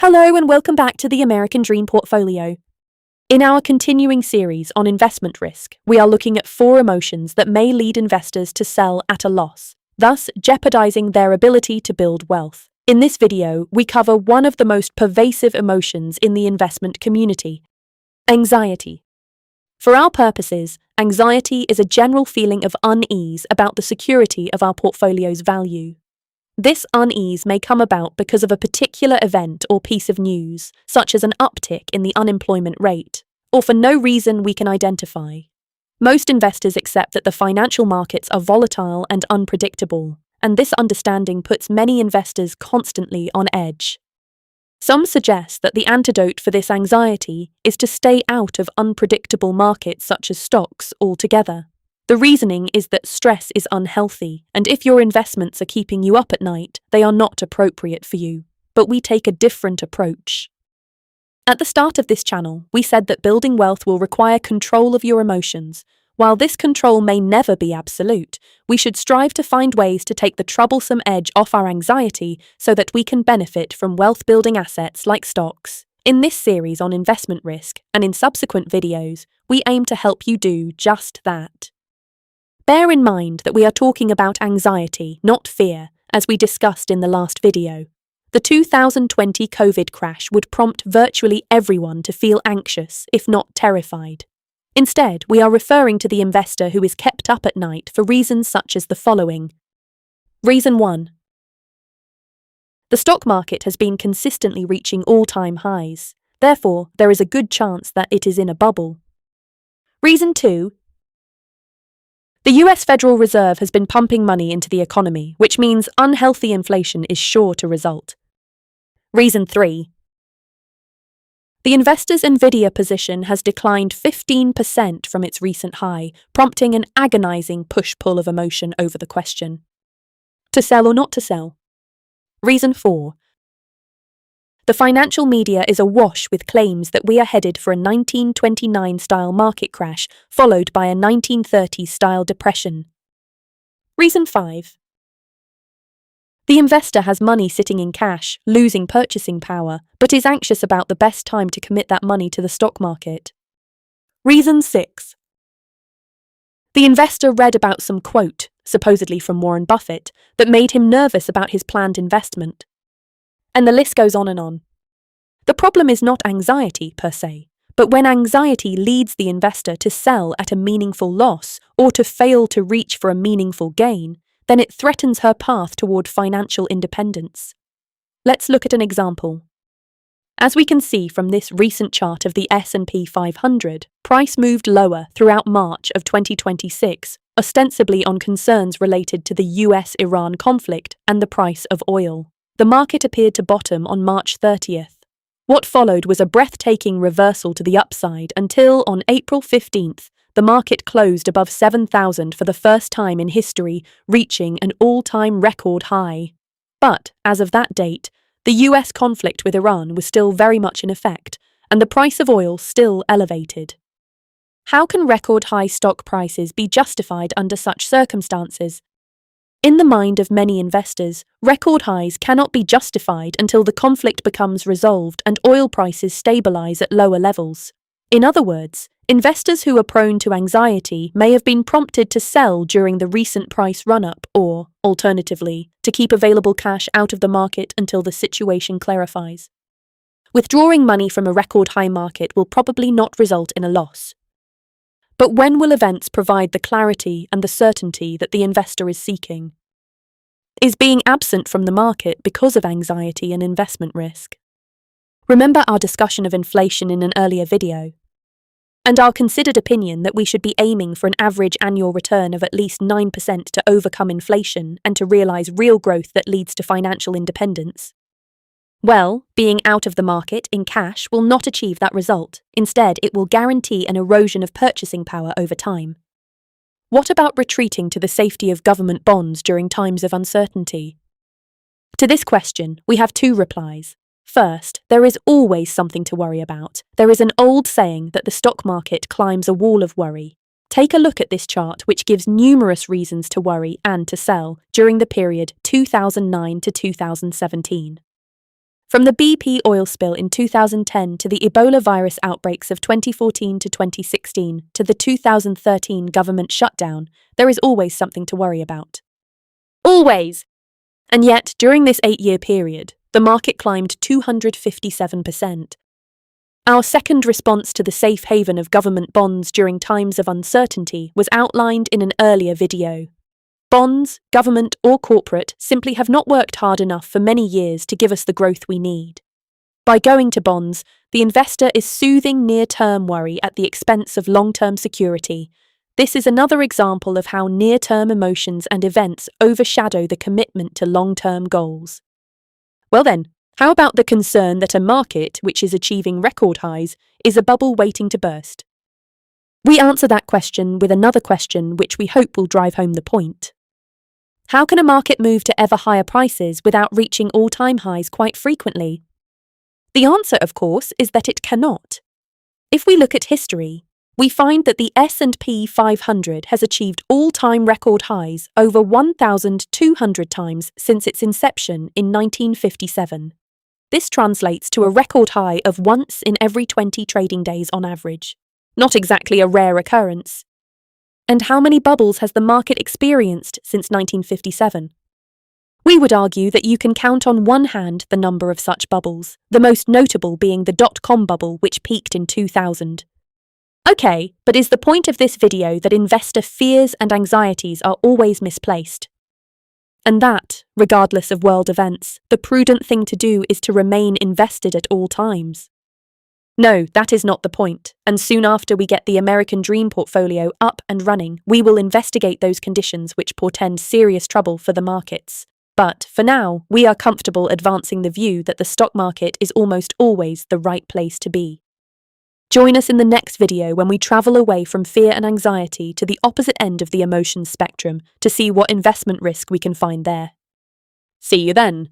Hello and welcome back to the American Dream Portfolio. In our continuing series on investment risk, we are looking at 4 emotions that may lead investors to sell at a loss, thus jeopardizing their ability to build wealth. In this video, we cover one of the most pervasive emotions in the investment community: anxiety. For our purposes, anxiety is a general feeling of unease about the security of our portfolio's value. This unease may come about because of a particular event or piece of news, such as an uptick in the unemployment rate, or for no reason we can identify. Most investors accept that the financial markets are volatile and unpredictable, and this understanding puts many investors constantly on edge. Some suggest that the antidote for this anxiety is to stay out of unpredictable markets such as stocks altogether. The reasoning is that stress is unhealthy, and if your investments are keeping you up at night, they are not appropriate for you. But we take a different approach. At the start of this channel, we said that building wealth will require control of your emotions. While this control may never be absolute, we should strive to find ways to take the troublesome edge off our anxiety so that we can benefit from wealth-building assets like stocks. In this series on investment risk, and in subsequent videos, we aim to help you do just that. Bear in mind that we are talking about anxiety, not fear, as we discussed in the last video. The 2020 COVID crash would prompt virtually everyone to feel anxious, if not terrified. Instead, we are referring to the investor who is kept up at night for reasons such as the following. Reason 1. The stock market has been consistently reaching all-time highs. Therefore, there is a good chance that it is in a bubble. Reason 2. The US Federal Reserve has been pumping money into the economy, which means unhealthy inflation is sure to result. Reason 3. The investor's Nvidia position has declined 15% from its recent high, prompting an agonizing push-pull of emotion over the question: to sell or not to sell? Reason 4. The financial media is awash with claims that we are headed for a 1929-style market crash, followed by a 1930s-style depression. Reason 5. The investor has money sitting in cash, losing purchasing power, but is anxious about the best time to commit that money to the stock market. Reason 6. The investor read about some quote, supposedly from Warren Buffett, that made him nervous about his planned investment. And the list goes on and on. The problem is not anxiety per se, but when anxiety leads the investor to sell at a meaningful loss or to fail to reach for a meaningful gain, then it threatens her path toward financial independence. Let's look at an example. As we can see from this recent chart of the S&P 500, price moved lower throughout March of 2026, ostensibly on concerns related to the US-Iran conflict and the price of oil. The market appeared to bottom on March 30th. What followed was a breathtaking reversal to the upside until, on April 15th, the market closed above 7,000 for the first time in history, reaching an all-time record high. But, as of that date, the US conflict with Iran was still very much in effect, and the price of oil still elevated. How can record-high stock prices be justified under such circumstances? In the mind of many investors, record highs cannot be justified until the conflict becomes resolved and oil prices stabilize at lower levels. In other words, investors who are prone to anxiety may have been prompted to sell during the recent price run-up or, alternatively, to keep available cash out of the market until the situation clarifies. Withdrawing money from a record-high market will probably not result in a loss. But when will events provide the clarity and the certainty that the investor is seeking? Is being absent from the market because of anxiety and investment risk? Remember our discussion of inflation in an earlier video, and our considered opinion that we should be aiming for an average annual return of at least 9% to overcome inflation and to realize real growth that leads to financial independence? Well, being out of the market in cash will not achieve that result. Instead, it will guarantee an erosion of purchasing power over time. What about retreating to the safety of government bonds during times of uncertainty? To this question, we have 2 replies. First, there is always something to worry about. There is an old saying that the stock market climbs a wall of worry. Take a look at this chart, which gives numerous reasons to worry and to sell during the period 2009 to 2017. From the BP oil spill in 2010 to the Ebola virus outbreaks of 2014 to 2016 to the 2013 government shutdown, there is always something to worry about. Always! And yet, during this 8-year period, the market climbed 257%. Our second response to the safe haven of government bonds during times of uncertainty was outlined in an earlier video. Bonds, government or corporate, simply have not worked hard enough for many years to give us the growth we need. By going to bonds, the investor is soothing near-term worry at the expense of long-term security. This is another example of how near-term emotions and events overshadow the commitment to long-term goals. Well then, how about the concern that a market which is achieving record highs is a bubble waiting to burst? We answer that question with another question which we hope will drive home the point. How can a market move to ever higher prices without reaching all-time highs quite frequently? The answer, of course, is that it cannot. If we look at history, we find that the S&P 500 has achieved all-time record highs over 1,200 times since its inception in 1957. This translates to a record high of once in every 20 trading days on average. Not exactly a rare occurrence. And how many bubbles has the market experienced since 1957? We would argue that you can count on one hand the number of such bubbles, the most notable being the dot-com bubble which peaked in 2000. Okay, but is the point of this video that investor fears and anxieties are always misplaced? And that, regardless of world events, the prudent thing to do is to remain invested at all times? No, that is not the point, and soon after we get the American Dream portfolio up and running, we will investigate those conditions which portend serious trouble for the markets. But, for now, we are comfortable advancing the view that the stock market is almost always the right place to be. Join us in the next video when we travel away from fear and anxiety to the opposite end of the emotions spectrum to see what investment risk we can find there. See you then.